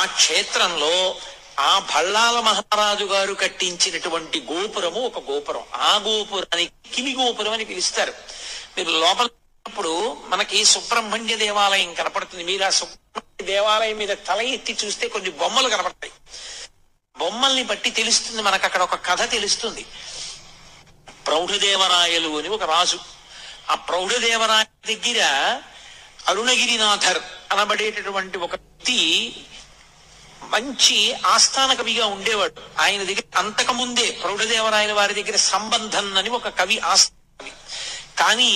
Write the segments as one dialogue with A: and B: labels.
A: క్షేత్రంలో ఆ భళ్ళాల మహారాజు గారు కట్టించినటువంటి గోపురము ఒక గోపురం. ఆ గోపురానికి కిలి గోపురం అని పిలుస్తారు. మీరు లోపలప్పుడు మనకి సుబ్రహ్మణ్య దేవాలయం కనపడుతుంది. మీరు ఆ సుబ్రహ్మణ్య దేవాలయం మీద తల ఎత్తి చూస్తే కొన్ని బొమ్మలు కనపడతాయి. బొమ్మల్ని బట్టి తెలుస్తుంది మనకు అక్కడ ఒక కథ తెలుస్తుంది. ప్రౌఢదేవరాయలు అని ఒక రాజు. ఆ ప్రౌఢదేవరాయ దగ్గర అరుణగిరినాథర్ అనబడేటటువంటి ఒక వ్యక్తి మంచి ఆస్థాన కవిగా ఉండేవాడు. ఆయన దగ్గర అంతకుముందే ప్రౌఢదేవరాయల వారి దగ్గర సంబంధం అని ఒక కవి ఆస్థాన కవి. కానీ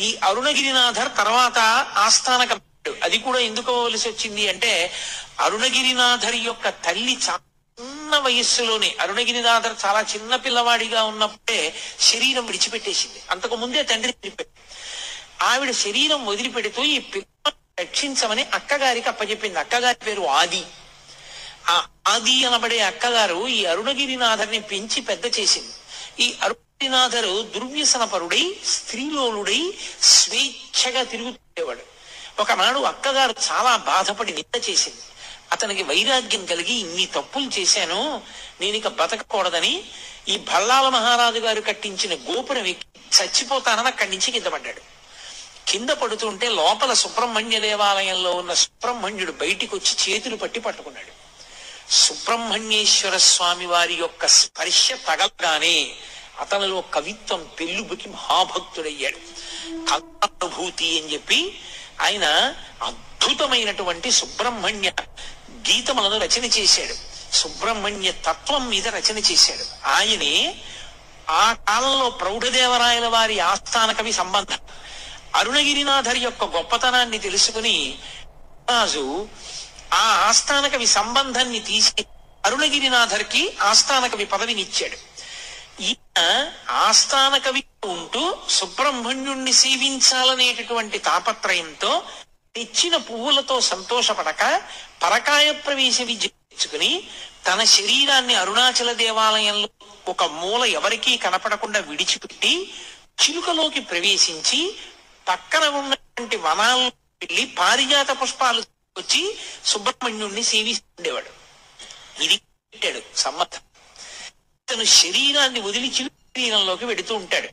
A: ఈ అరుణగిరినాథర్ తర్వాత ఆస్థాన కవి. అది కూడా ఎందుకు అవ్వవలసి వచ్చింది అంటే అరుణగిరినాథర్ యొక్క తల్లి చిన్న వయస్సులోనే, అరుణగిరినాథర్ చాలా చిన్న పిల్లవాడిగా ఉన్నప్పుడే శరీరం విడిచిపెట్టేసింది. అంతకు ముందే తండ్రి చనిపోయాడు. ఆవిడ శరీరం వదిలిపెడుతూ ఈ పిల్లవాడిని రక్షించమని అక్కగారికి అప్పచెప్పింది. అక్కగారి పేరు ఆది. ఆ ఆది అనబడే అక్కగారు ఈ అరుణగిరినాథర్ని పెంచి పెద్ద చేసింది. ఈ అరుణగిరినాథరు దుర్వ్యసనపరుడై స్త్రీలోలుడై స్వేచ్ఛగా తిరుగుతుండేవాడు. ఒకనాడు అక్కగారు చాలా బాధపడి నింద చేసింది. అతనికి వైరాగ్యం కలిగి ఇన్ని తప్పులు చేశాను, నేను ఇక బతకకూడదని ఈ భళ్ళాల మహారాజు గారు కట్టించిన గోపురం ఎక్కి చచ్చిపోతానని అక్కడి నుంచి కింద పడ్డాడు. కింద పడుతుంటే లోపల సుబ్రహ్మణ్య దేవాలయంలో ఉన్న సుబ్రహ్మణ్యుడు బయటికి వచ్చి చేతులు పట్టి పట్టుకున్నాడు. సుబ్రహ్మణ్యేశ్వర స్వామి వారి యొక్క స్పర్శ తగలగానే అతనిలో కవిత్వం పెళ్ళుబుకి మహాభక్తుడయ్యాడు. కవితానుభూతి అని చెప్పి ఆయన అద్భుతమైనటువంటి సుబ్రహ్మణ్య గీతములను రచన చేశాడు. సుబ్రహ్మణ్య తత్వం మీద రచన చేశాడు. ఆయనే ఆ కాలంలో ప్రౌఢదేవరాయల వారి ఆస్థాన కవి సంబంధం. అరుణగిరినాథర్ యొక్క గొప్పతనాన్ని తెలుసుకుని రాజు ఆ ఆస్థాన కవి సంబంధాన్ని తీసి అరుణగిరినాథర్ కి ఆస్థాన కవి పదవినిచ్చాడు. ఈయన ఆస్థాన కవి ఉంటూ సుబ్రహ్మణ్యుణ్ణి సేవించాలనేటటువంటి తాపత్రయంతో తెచ్చిన పువ్వులతో సంతోషపడక పరకాయ ప్రవేశ విద్య తెచ్చుకుని తన శరీరాన్ని అరుణాచల దేవాలయంలో ఒక మూల ఎవరికీ కనపడకుండా విడిచిపెట్టి చిలుకలోకి ప్రవేశించి పక్కన ఉన్నటువంటి వనాల్లో వెళ్లి పారిజాత పుష్పాలు వచ్చి సుబ్రహ్మణ్యుణ్ణి సేవిస్తుండేవాడు. ఇది పెట్టాడు సమ్మతం. ఇతను శరీరాన్ని వదిలి చిలుక శరీరంలోకి వెడుతూ ఉంటాడు.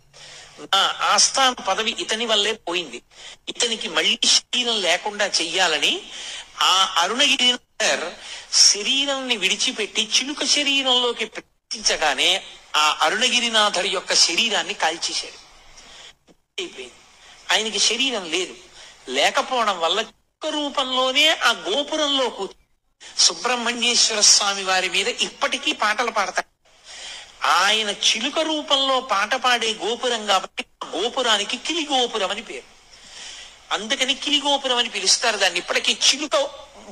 A: నా ఆస్థాన పదవి ఇతని వల్లే పోయింది, ఇతనికి మళ్ళీ శరీరం లేకుండా చెయ్యాలని ఆ అరుణగిరినాథర్ శరీరాన్ని విడిచిపెట్టి చిలుక శరీరంలోకి ప్రవేశించగానే ఆ అరుణగిరినాథర్ యొక్క శరీరాన్ని కాల్చేశాడు. అయిపోయింది. ఆయనకి శరీరం లేదు. లేకపోవడం వల్ల చిలుక రూపంలోనే ఆ గోపురంలో కూర్చొని సుబ్రహ్మణ్యేశ్వర స్వామి వారి మీద ఇప్పటికీ పాటలు పాడతాడు. ఆయన చిలుక రూపంలో పాట పాడే గోపురం కాబట్టి గోపురానికి కిలి గోపురం అని పేరు. అందుకని కిలి గోపురం అని పిలుస్తారు దాన్ని. ఇప్పటికీ చిలుక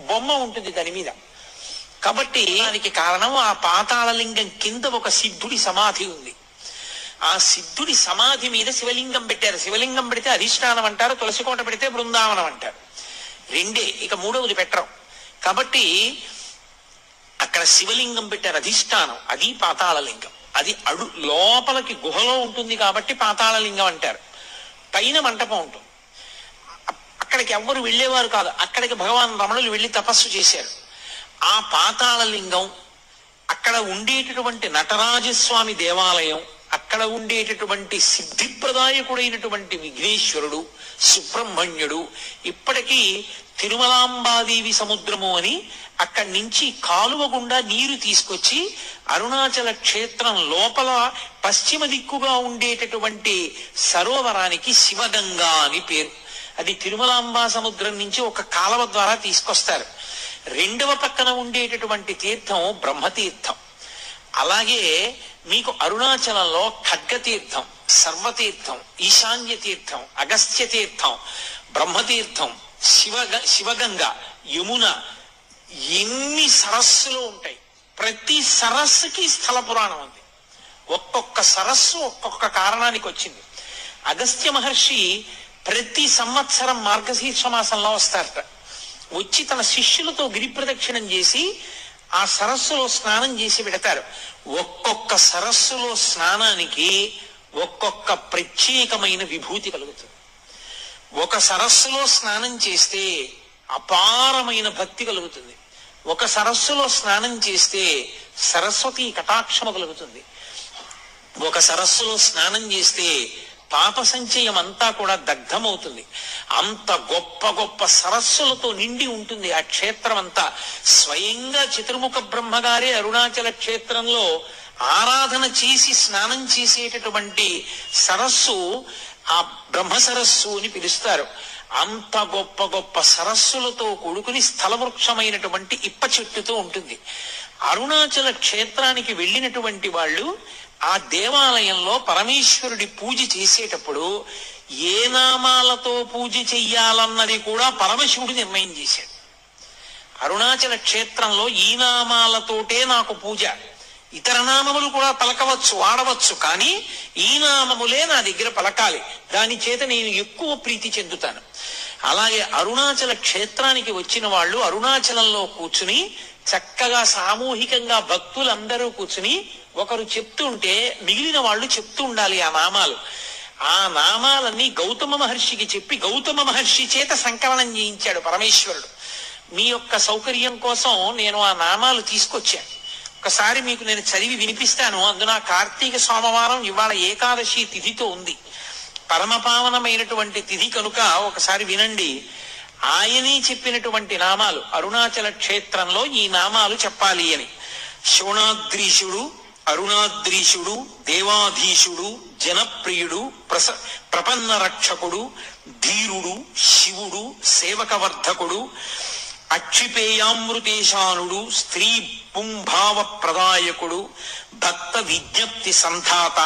A: బొమ్మ ఉంటుంది దాని మీద. కాబట్టి దానికి కారణం ఆ పాతాళలింగం కింద ఒక సిద్ధుడి సమాధి ఉంది. ఆ సిద్ధుడి సమాధి మీద శివలింగం పెట్టారు. శివలింగం పెడితే అధిష్టానం అంటారు, తులసికోట పెడితే బృందావనం అంటారు. రెండే, ఇక మూడవది పెట్టరు. కాబట్టి అక్కడ శివలింగం పెట్టారు అధిష్టానం. అది పాతాళలింగం. అది లోపలికి గుహలో ఉంటుంది కాబట్టి పాతాళలింగం అంటారు. పైన మంటపం ఉంటుంది. అక్కడికి ఎవ్వరు వెళ్ళేవారు కాదు. అక్కడికి భగవాన్ రమణులు వెళ్ళి తపస్సు చేశారు. ఆ పాతాళలింగం, అక్కడ ఉండేటటువంటి నటరాజస్వామి దేవాలయం, అక్కడ ఉండేటటువంటి సిద్ధిప్రదాయకుడైనటువంటి విఘ్నేశ్వరుడు, సుబ్రహ్మణ్యుడు, ఇప్పటికీ తిరుమలాంబాదేవి సముద్రము అని అక్కడి నుంచి కాలువ గుండా నీరు తీసుకొచ్చి అరుణాచల క్షేత్రం లోపల పశ్చిమ దిక్కుగా ఉండేటటువంటి సరోవరానికి శివగంగా అని పేరు. అది తిరుమలాంబా సముద్రం నుంచి ఒక కాలువ ద్వారా తీసుకొస్తారు. రెండవ పక్కన ఉండేటటువంటి తీర్థం బ్రహ్మతీర్థం. అలాగే మీకు అరుణాచలంలో ఖడ్గతీర్థం, సర్వతీర్థం, ఈశాన్య తీర్థం, అగస్త్య తీర్థం, బ్రహ్మతీర్థం, శివగంగ, యమున, ఎన్ని సరస్సులు ఉంటాయి. ప్రతి సరస్సుకి స్థల పురాణం ఉంది. ఒక్కొక్క సరస్సు ఒక్కొక్క కారణానికి వచ్చింది. అగస్త్య మహర్షి ప్రతి సంవత్సరం మార్గశీర్ష మాసంలో వస్తారట. వచ్చి తన శిష్యులతో గిరి ప్రదక్షిణం చేసి ఆ సరస్సులో స్నానం చేసి పెడతారు. ఒక్కొక్క సరస్సులో స్నానానికి ఒక్కొక్క ప్రత్యేకమైన విభూతి కలుగుతుంది. ఒక సరస్సులో స్నానం చేస్తే అపారమైన భక్తి కలుగుతుంది. ఒక సరస్సులో స్నానం చేస్తే సరస్వతి కటాక్షము కలుగుతుంది. ఒక సరస్సులో స్నానం చేస్తే పాప సంచయం అంతా కూడా దగ్ధమవుతుంది. అంత గొప్ప గొప్ప సరస్సులతో నిండి ఉంటుంది ఆ క్షేత్రం అంతా. స్వయంగా చతుర్ముఖ బ్రహ్మగారే అరుణాచల క్షేత్రంలో ఆరాధన చేసి స్నానం చేసేటటువంటి సరస్సు ఆ బ్రహ్మ సరస్సు అని పిలుస్తారు. అంత గొప్ప గొప్ప సరస్సులతో కూడుకుని స్థలవృక్షమైనటువంటి ఇప్ప చెట్టుతో ఉంటుంది. అరుణాచల క్షేత్రానికి వెళ్ళినటువంటి వాళ్ళు ఆ దేవాలయంలో పరమేశ్వరుడి పూజ చేసేటప్పుడు ఏ నామాలతో పూజ చెయ్యాలన్నది కూడా పరమశివుడు నిర్ణయం చేశాడు. అరుణాచల క్షేత్రంలో ఈ నామాలతోటే నాకు పూజ, ఇతర నామములు కూడా పలకవచ్చు, వాడవచ్చు, కానీ ఈ నామములే నా దగ్గర పలకాలి, దాని చేత నేను ఎక్కువ ప్రీతి చెందుతాను. అలాగే అరుణాచల క్షేత్రానికి వచ్చిన వాళ్ళు అరుణాచలంలో కూర్చుని చక్కగా సామూహికంగా భక్తులందరూ కూర్చుని ఒకరు చెప్తుంటే మిగిలిన వాళ్ళు చెప్తూ ఉండాలి ఆ నామాలు. ఆ నామాలన్నీ గౌతమ మహర్షికి చెప్పి గౌతమ మహర్షి చేత సంకలనం చేయించాడు పరమేశ్వరుడు. మీ యొక్క సౌకర్యం కోసం నేను ఆ నామాలు తీసుకొచ్చాను. ఒకసారి మీకు నేను చదివి వినిపిస్తాను. అందున కార్తీక సోమవారం ఇవాళ ఏకాదశి తిథితో ఉంది. పరమపావనమైనటువంటి తిథి కనుక ఒకసారి వినండి. ఆయనే చెప్పినటువంటి నామాలు, అరుణాచల క్షేత్రంలో ఈ నామాలు చెప్పాలి అని. శోణాద్రీషుడు, అరుణాద్రీషుడు, దేవాధీశుడు, జనప్రియుడు, ప్రపన్న రక్షకుడు, ధీరుడు, శివుడు, సేవకవర్ధకుడు, అక్షిపేయామృతేశానుడు, స్త్రీ పుంభావ ప్రదాయకుడు, భక్త విజ్ఞప్తి సంధాత,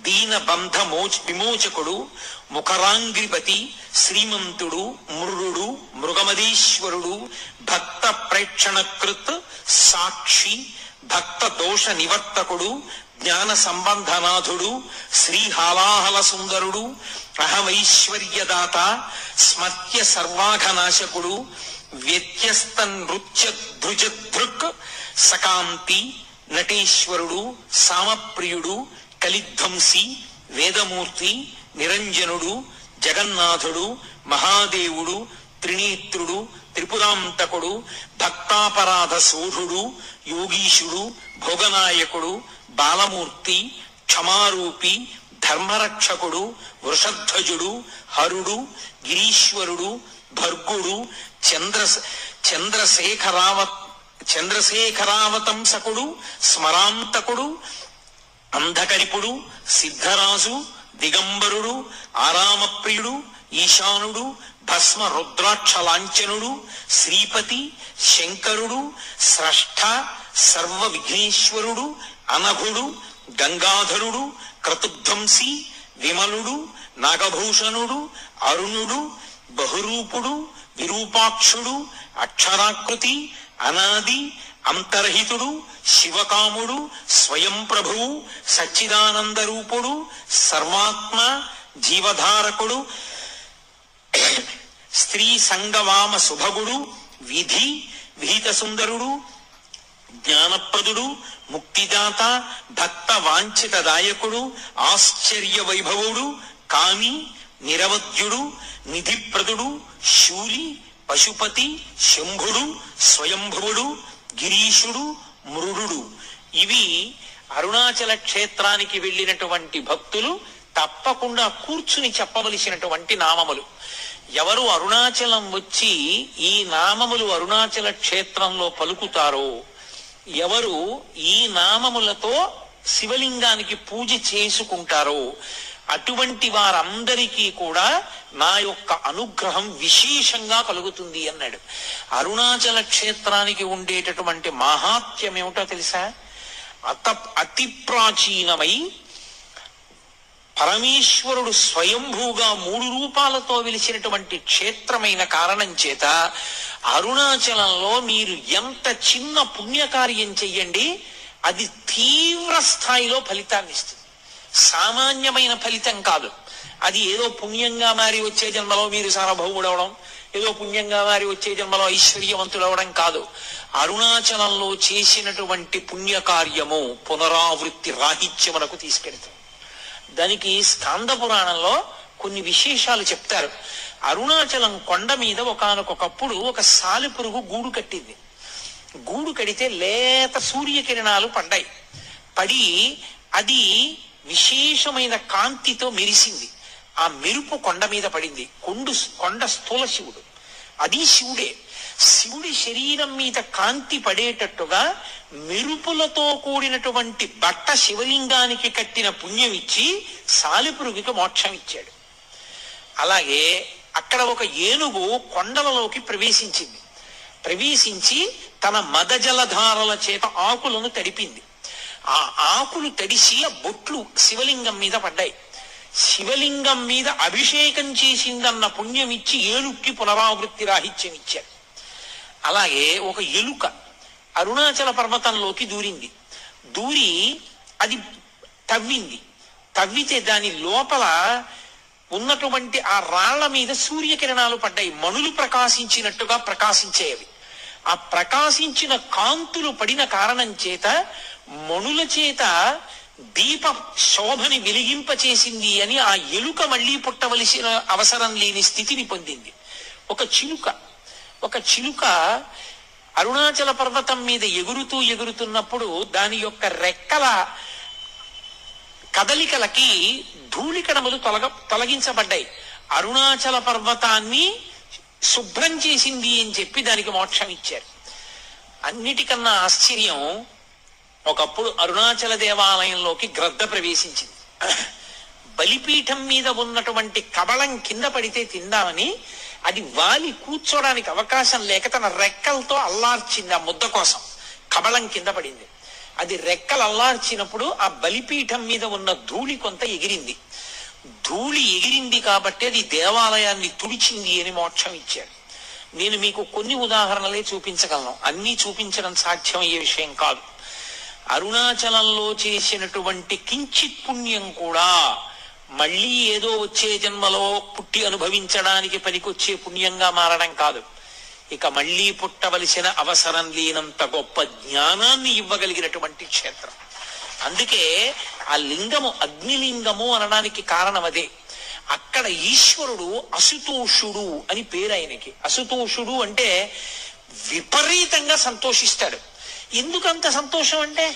A: దీన బంధ విమోచకుడు, ముఖరాంగ్రిపతి, శ్రీమంతుడు, మృడు, మృగమదీశ్వరుడు, భక్త ప్రేక్షణకృత్ సాక్షి, భక్త దోష నివర్తకుడు, జ్ఞాన సంబంధనాథుడు, శ్రీహాలాహల సుందరుడు, అహమైశ్వర్యదాత, స్మర్త్య సర్వాఘనాశకుడు, వ్యత్యస్త నృత్య ధృజధృక్ సకాంతి, నటేశ్వరుడు, సామప్రియుడు, కలిధ్వంసి, వేదమూర్తి, నిరంజనుడు, జగన్నాథుడు, మహాదేవుడు, త్రినేత్రుడు, త్రిపురాంతకుడు, భక్తాపరాధ సోఢుడు, యోగీశుడు, భోగనాయకుడు, బాలమూర్తి, క్షమారూపి, ధర్మరక్షకుడు, వృషధ్వజుడు, హరుడు, గిరీశ్వరుడు, భర్గుడు, చంద్రశేఖరావతంసకుడు, స్మరాంతకుడు, అంధకరిపుడు, సిద్ధరాజు, దిగంబరుడు, ఆరామప్రియుడు, ఈశానుడు, భస్మ రుద్రాక్ష లాంఛనుడు, శ్రీపతి, శంకరుడు, స్రష్ట, సర్వ విఘ్నేశ్వరుడు, అనఘుడు, గంగాధరుడు, క్రతుధ్వంసి, విమలుడు, నాగభూషణుడు, అరుణుడు, బహురూపుడు, విరూపాక్షుడు, అక్షరాకృతి, అనాది, అంతర్హితుడు, శివకాముడు, స్వయం ప్రభువు, సచ్చిదానంద రూపుడు, సర్వాత్మ, జీవధారకుడు, స్త్రీ సంగవామ సుభగుడు, విధి విహిత సుందరుడు, జ్ఞానప్రదుడు, ముక్తిదాత, భక్త వాంఛిత దాయకుడు, ఆశ్చర్య వైభవుడు, కామి, నిరవధ్యుడు, నిధిప్రదుడు, శూలి, పశుపతి, శంభుడు, స్వయంభువుడు, గిరీశుడు, మృడు. ఇవి అరుణాచల క్షేత్రానికి వెళ్ళినటువంటి భక్తులు తప్పకుండా కూర్చుని చెప్పవలసినటువంటి నామములు. ఎవరు అరుణాచలం వచ్చి ఈ నామములు అరుణాచల క్షేత్రంలో పలుకుతారో, ఎవరు ఈ నామములతో శివలింగానికి పూజ చేసుకుంటారో అటువంటి వారందరికీ కూడా నా యొక్క అనుగ్రహం విశేషంగా కలుగుతుంది అన్నాడు. అరుణాచల క్షేత్రానికి ఉండేటటువంటి మహాత్మ్యం ఏమిటో తెలుసా? అతి ప్రాచీనమై పరమేశ్వరుడు స్వయంభూగా 3 రూపాలతో వెలిసినటువంటి క్షేత్రమైన కారణం చేత అరుణాచలంలో మీరు ఎంత చిన్న పుణ్యకార్యం చెయ్యండి, అది తీవ్ర స్థాయిలో ఫలితాన్ని ఇస్తుంది. సామాన్యమైన ఫలితం కాదు. అది ఏదో పుణ్యంగా మారి వచ్చే జన్మలో మీరు సార్వభౌముడవడం, ఏదో పుణ్యంగా మారి వచ్చే జన్మలో ఐశ్వర్యవంతుడవడం కాదు. అరుణాచలంలో చేసినటువంటి పుణ్యకార్యము పునరావృత్తి రాహిత్యమునకు తీసుకెళ్తాం. దానికి స్కాంద పురాణంలో కొన్ని విశేషాలు చెప్తారు. అరుణాచలం కొండ మీద ఒకానొకప్పుడు ఒక సాలెపురుగు గూడు కట్టింది. గూడు కడితే లేత సూర్యకిరణాలు పడ్డాయి. పడి అది విశేషమైన కాంతితో మెరిసింది. ఆ మెరుపు కొండ మీద పడింది. కొండ స్థూల శివుడు, అది శివుడే. శివుడి శరీరం మీద కాంతి పడేటట్టుగా మెరుపులతో కూడినటువంటి బట్ట శివలింగానికి కట్టిన పుణ్యం ఇచ్చి సాలెపురుగుకి మోక్షం ఇచ్చాడు. అలాగే అక్కడ ఒక ఏనుగు కొండలలోకి ప్రవేశించింది. ప్రవేశించి తన మదజలధారల చేత ఆకులను తడిపింది. ఆ ఆకులు తడిసి బొట్లు శివలింగం మీద పడ్డాయి. శివలింగం మీద అభిషేకం చేసిందన్న పుణ్యం ఇచ్చి ఏనుక్కి పునరావృత్తి రాహిత్యం ఇచ్చారు. అలాగే ఒక ఎలుక అరుణాచల పర్వతంలోకి దూరింది. దూరి అది తవ్వింది. తవ్వితే దాని లోపల ఉన్నటువంటి ఆ రాళ్ల మీద సూర్యకిరణాలు పడ్డాయి. మణులు ప్రకాశించినట్టుగా ప్రకాశించేవి. ఆ ప్రకాశించిన కాంతులు పడిన కారణం చేత మణుల చేత దీప శోభని వెలిగింపచేసింది అని ఆ ఎలుక మళ్లీ పుట్టవలసిన అవసరం లేని స్థితిని పొందింది. ఒక చిలుక అరుణాచల పర్వతం మీద ఎగురుతున్నప్పుడు దాని యొక్క రెక్కల కదలికలకి ధూళికణములు తొలగించబడ్డాయి. అరుణాచల పర్వతాన్ని శుభ్రం చేసింది అని చెప్పి దానికి మోక్షం ఇచ్చారు. అన్నిటికన్నా ఆశ్చర్యం, ఒకప్పుడు అరుణాచల దేవాలయంలోకి గ్రద్ద ప్రవేశించింది. బలిపీఠం మీద ఉన్నటువంటి కబళం కింద పడితే తిందామని అది వాలి కూర్చోడానికి అవకాశం లేక తన రెక్కలతో అల్లార్చింది. ఆ ముద్ద కోసం కబళం కింద పడింది. అది రెక్కలు అల్లార్చినప్పుడు ఆ బలిపీఠం మీద ఉన్న ధూళి కొంత ఎగిరింది. ధూళి ఎగిరింది కాబట్టి అది దేవాలయాన్ని తుడిచింది అని మోక్షం ఇచ్చారు. నేను మీకు కొన్ని ఉదాహరణలే చూపించగలను, అన్నీ చూపించడం సాధ్యమయ్యే విషయం కాదు. అరుణాచలంలో చేసినటువంటి కించిత్ పుణ్యం కూడా మళ్ళీ ఏదో వచ్చే జన్మలో పుట్టి అనుభవించడానికి పనికొచ్చే పుణ్యంగా మారడం కాదు. ఇక మళ్ళీ పుట్టవలసిన అవసరం లేనంత గొప్ప జ్ఞానాన్ని ఇవ్వగలిగినటువంటి క్షేత్రం. అందుకే ఆ లింగము అగ్నిలింగము అనడానికి కారణం అదే. అక్కడ ఈశ్వరుడు అసుతోషుడు అని పేరు ఆయనకి. అసుతోషుడు అంటే విపరీతంగా సంతోషిస్తాడు. ఎందుకంత సంతోషం అంటే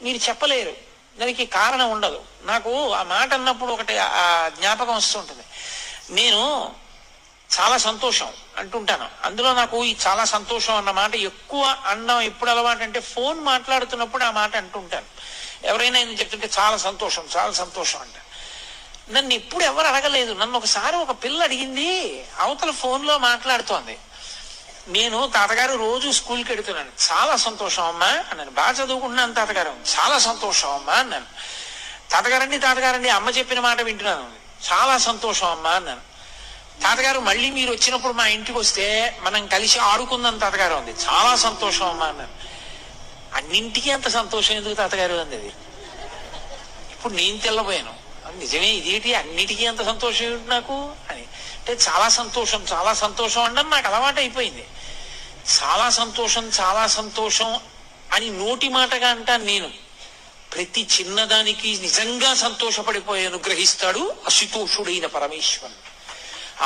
A: మీరు చెప్పలేరు, దానికి కారణం ఉండదు. నాకు ఆ మాట అన్నప్పుడు ఒకటి ఆ జ్ఞాపకం వస్తుంటుంది. నేను చాలా సంతోషం అంటుంటాను. అందులో నాకు ఈ చాలా సంతోషం అన్న మాట ఎక్కువ అనడం ఎప్పుడు అలవాటు అంటే ఫోన్ మాట్లాడుతున్నప్పుడు ఆ మాట అంటుంటాను. ఎవరైనా నేను చెప్తుంటే చాలా సంతోషం చాలా సంతోషం అంట. నన్ను ఎప్పుడు ఎవరు అడగలేదు. నన్ను ఒకసారి ఒక పిల్ల అడిగింది, అవతల ఫోన్లో మాట్లాడుతోంది. నేను తాతగారు రోజు స్కూల్కి వెడుతున్నాను, చాలా సంతోషం అమ్మా అన్నాను. బాగా చదువుకుంటున్నాను తాతగారు, చాలా సంతోషం అమ్మా అన్నాను. తాతగారండి అమ్మ చెప్పిన మాట వింటున్నాను, చాలా సంతోషం అమ్మా అన్నాను. తాతగారు మళ్ళీ మీరు వచ్చినప్పుడు మా ఇంటికి వస్తే మనం కలిసి ఆడుకుందాం తాతగారు అంది. చాలా సంతోషం అమ్మా అన్నాను. అన్నింటికీ అంత సంతోషం ఎందుకు తాతగారు అంది. అది ఇప్పుడు నేను తెల్లబోయాను, నిజమే ఇదేంటి అన్నిటికీ అంత సంతోషం ఏమిటి నాకు అని. అంటే చాలా సంతోషం అనడం నాకు అలవాటు అయిపోయింది. చాలా సంతోషం అని నోటి మాటగా అంటాను నేను. ప్రతి చిన్నదానికి నిజంగా సంతోషపడిపోయి అనుగ్రహిస్తాడు అశుతోషుడైన పరమేశ్వరుడు.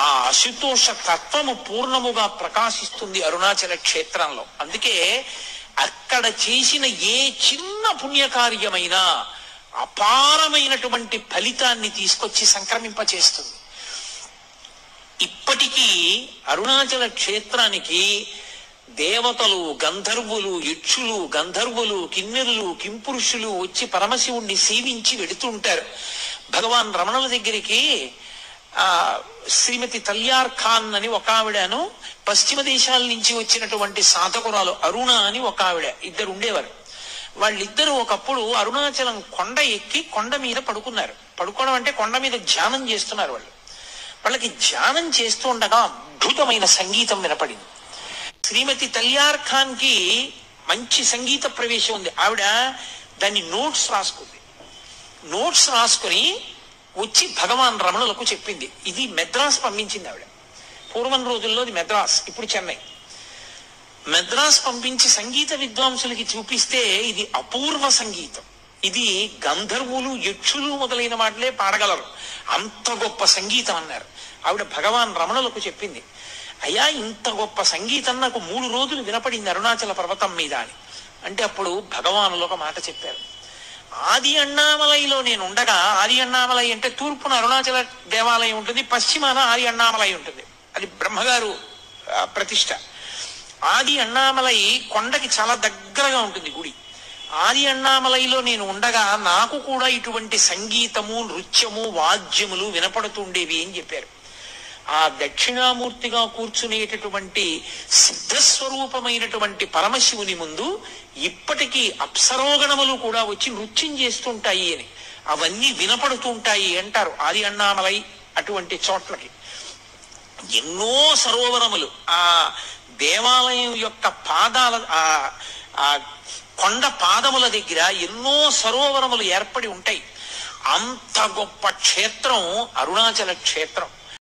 A: ఆ అశుతోష తత్వము పూర్ణముగా ప్రకాశిస్తుంది అరుణాచల క్షేత్రంలో. అందుకే అక్కడ చేసిన ఏ చిన్న పుణ్యకార్యమైనా అపారమైనటువంటి ఫలితాన్ని తీసుకొచ్చి సంక్రమింపచేస్తుంది. ఇప్పటికీ అరుణాచల క్షేత్రానికి దేవతలు, గంధర్వులు, యక్షులు, గంధర్వులు, కిన్నెరులు, కింపురుషులు వచ్చి పరమశివుణ్ణి సేవించి వెడుతుంటారు. భగవాన్ రమణుల దగ్గరికి శ్రీమతి తల్యార్ ఖాన్ అని ఒక ఆవిడను, పశ్చిమ దేశాల నుంచి వచ్చినటువంటి సాధకురాలు అరుణ అని ఒక ఆవిడ, ఇద్దరు ఉండేవారు. వాళ్ళిద్దరూ ఒకప్పుడు అరుణాచలం కొండ ఎక్కి కొండ మీద పడుకున్నారు. పడుకోవడం అంటే కొండ మీద ధ్యానం చేస్తున్నారు. వాళ్ళకి ధ్యానం చేస్తూ ఉండగా అద్భుతమైన సంగీతం వినపడింది. శ్రీమతి తల్యార్ ఖాన్ కి మంచి సంగీత ప్రవేశం ఉంది. ఆవిడ దాన్ని నోట్స్ రాసుకుని వచ్చి భగవాన్ రమణులకు చెప్పింది. ఇది మెద్రాస్ పంపించింది ఆవిడ. పూర్వం రోజుల్లో ఇది మెద్రాస్, ఇప్పుడు చెన్నై. మెద్రాస్ పంపించి సంగీత విద్వాంసులకి చూపిస్తే ఇది అపూర్వ సంగీతం, ఇది గంధర్వులు, యక్షులు మొదలైన వాటిలే పాడగలరు, అంత గొప్ప సంగీతం అన్నారు. ఆవిడ భగవాన్ రమణులకు చెప్పింది. అయ్యా ఇంత గొప్ప సంగీతం నాకు 3 రోజులు వినపడింది అరుణాచల పర్వతం మీద అని. అంటే అప్పుడు భగవానులు ఒక మాట చెప్పారు. ఆది అన్నామలైలో నేను ఉండగా, ఆది అన్నామలై అంటే తూర్పున అరుణాచల దేవాలయం ఉంటుంది, పశ్చిమాన ఆది అన్నామలై ఉంటుంది. అది బ్రహ్మగారు ప్రతిష్ట. ఆది అన్నామలై కొండకి చాలా దగ్గరగా ఉంటుంది గుడి. ఆది అన్నామలైలో నేను ఉండగా నాకు కూడా ఇటువంటి సంగీతము, నృత్యము, వాద్యములు వినపడుతుండేవి అని చెప్పారు. ఆ దక్షిణామూర్తిగా కూర్చునేటటువంటి సిద్ధస్వరూపమైనటువంటి పరమశివుని ముందు ఇప్పటికీ అప్సరోగణములు కూడా వచ్చి నృత్యం చేస్తుంటాయి అని, అవన్నీ వినపడుతుంటాయి అంటారు ఆది అన్నామలై అటువంటి చోట్లకి. ఎన్నో సరోవరములు ఆ దేవాలయం యొక్క పాదాల ఆ కొండ పాదముల దగ్గర ఎన్నో సరోవరములు ఏర్పడి ఉంటాయి. అంత గొప్ప క్షేత్రం అరుణాచల క్షేత్రం.